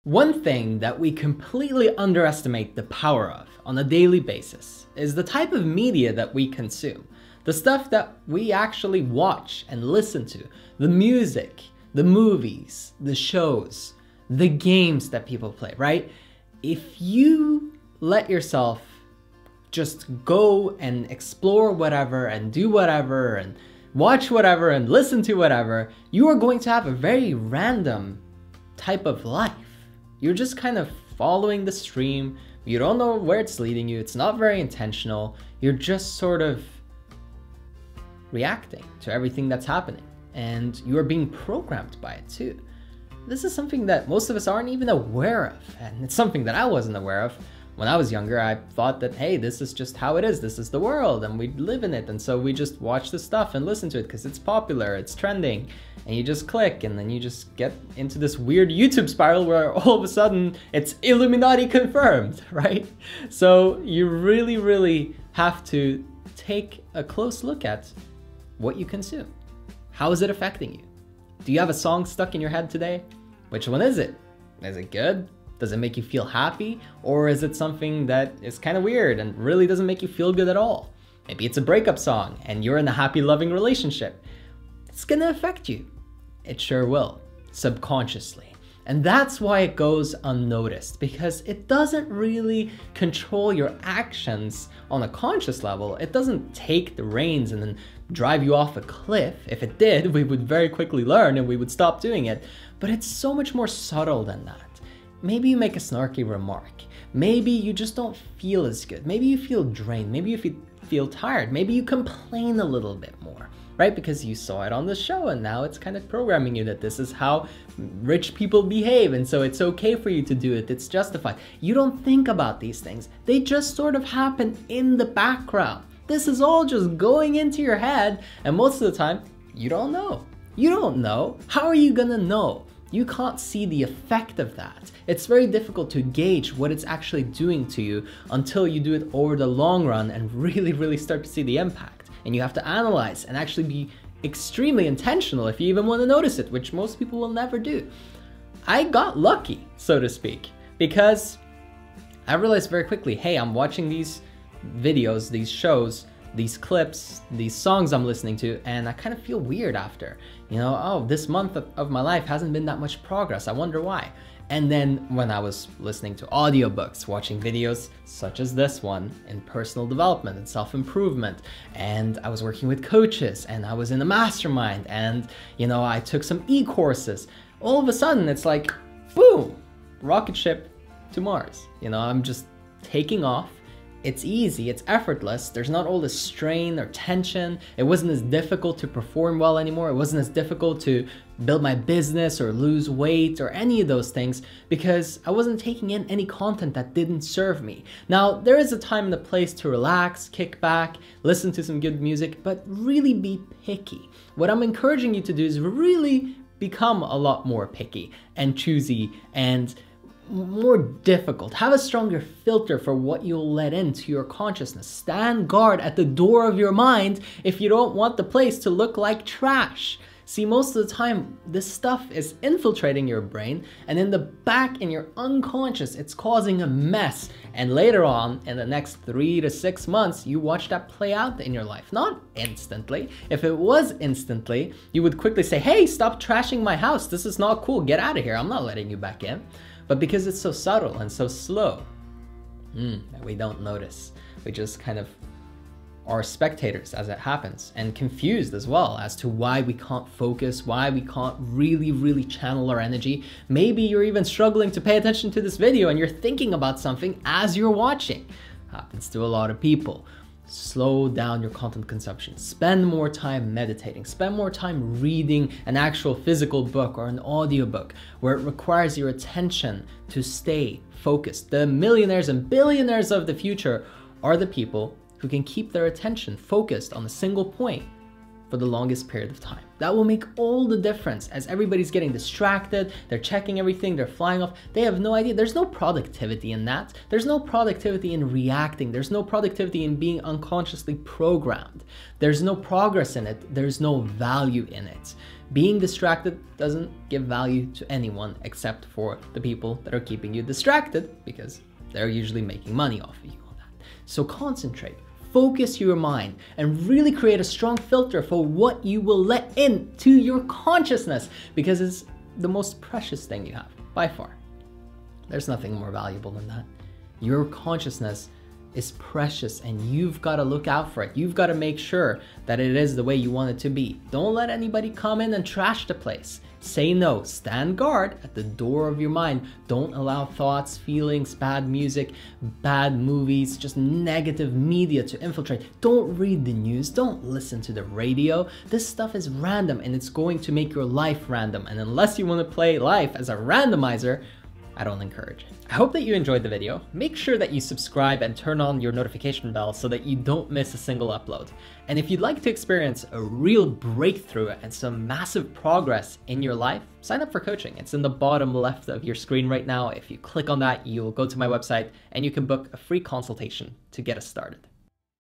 One thing that we completely underestimate the power of on a daily basis is the type of media that we consume. The stuff that we actually watch and listen to. The music, the movies, the shows, the games that people play, right? If you let yourself just go and explore whatever and do whatever and watch whatever and listen to whatever, you are going to have a very random type of life. You're just kind of following the stream. You don't know where it's leading you. It's not very intentional. You're just sort of reacting to everything that's happening. And you are being programmed by it too. This is something that most of us aren't even aware of. And it's something that I wasn't aware of. When I was younger, I thought that, hey, this is just how it is. This is the world and we live in it. And so we just watch the stuff and listen to it because it's popular, it's trending. And you just click and then you just get into this weird YouTube spiral where all of a sudden it's Illuminati confirmed, right? So you really have to take a close look at what you consume. How is it affecting you? Do you have a song stuck in your head today? Which one is it? Is it good? Does it make you feel happy? Or is it something that is kind of weird and really doesn't make you feel good at all? Maybe it's a breakup song and you're in a happy, loving relationship. It's gonna affect you. It sure will, subconsciously. And that's why it goes unnoticed, because it doesn't really control your actions on a conscious level. It doesn't take the reins and then drive you off a cliff. If it did, we would very quickly learn and we would stop doing it. But it's so much more subtle than that. Maybe you make a snarky remark. Maybe you just don't feel as good. Maybe you feel drained. Maybe you feel tired. Maybe you complain a little bit more, right? Because you saw it on the show and now it's kind of programming you that this is how rich people behave and so it's okay for you to do it. It's justified. You don't think about these things. They just sort of happen in the background. This is all just going into your head and most of the time, you don't know. You don't know. How are you gonna know? You can't see the effect of that. It's very difficult to gauge what it's actually doing to you until you do it over the long run and really start to see the impact. And you have to analyze and actually be extremely intentional if you even want to notice it, which most people will never do. I got lucky, so to speak, because I realized very quickly, hey, I'm watching these videos, these shows, these clips, these songs I'm listening to, and I kind of feel weird after. You know, oh, this month of my life hasn't been that much progress. I wonder why. And then when I was listening to audiobooks, watching videos such as this one in personal development and self-improvement, and I was working with coaches and I was in a mastermind and, you know, I took some e-courses, all of a sudden it's like, boom, rocket ship to Mars. You know, I'm just taking off. It's easy, it's effortless, there's not all this strain or tension. It wasn't as difficult to perform well anymore. It wasn't as difficult to build my business or lose weight or any of those things because I wasn't taking in any content that didn't serve me. Now, there is a time and a place to relax, kick back, listen to some good music, but really be picky. What I'm encouraging you to do is really become a lot more picky and choosy and more difficult. Have a stronger filter for what you'll let into your consciousness. Stand guard at the door of your mind if you don't want the place to look like trash. See, most of the time, this stuff is infiltrating your brain, and in the back, in your unconscious, it's causing a mess. And later on, in the next 3 to 6 months, you watch that play out in your life. Not instantly. If it was instantly, you would quickly say, hey, stop trashing my house. This is not cool. Get out of here. I'm not letting you back in. But because it's so subtle and so slow, we don't notice. We just kind of are spectators as it happens and confused as well as to why we can't focus, why we can't really channel our energy. Maybe you're even struggling to pay attention to this video and you're thinking about something as you're watching. Happens to a lot of people. Slow down your content consumption. Spend more time meditating. Spend more time reading an actual physical book or an audiobook where it requires your attention to stay focused. The millionaires and billionaires of the future are the people who can keep their attention focused on a single point for the longest period of time. That will make all the difference as everybody's getting distracted, they're checking everything, they're flying off, they have no idea. There's no productivity in that. There's no productivity in reacting. There's no productivity in being unconsciously programmed. There's no progress in it. There's no value in it Being distracted doesn't give value to anyone except for the people that are keeping you distracted, because they're usually making money off of you on that. So concentrate, focus your mind, and really create a strong filter for what you will let into your consciousness, because it's the most precious thing you have, by far. There's nothing more valuable than that. Your consciousness is precious, and you've got to look out for it. You've got to make sure that it is the way you want it to be. Don't let anybody come in and trash the place. Say no. Stand guard at the door of your mind. Don't allow thoughts, feelings, bad music, bad movies, just negative media to infiltrate. Don't read the news. Don't listen to the radio. This stuff is random, and it's going to make your life random. And unless you want to play life as a randomizer, I don't encourage it. I hope that you enjoyed the video. Make sure that you subscribe and turn on your notification bell so that you don't miss a single upload. And if you'd like to experience a real breakthrough and some massive progress in your life, sign up for coaching. It's in the bottom left of your screen right now. If you click on that, you'll go to my website and you can book a free consultation to get us started.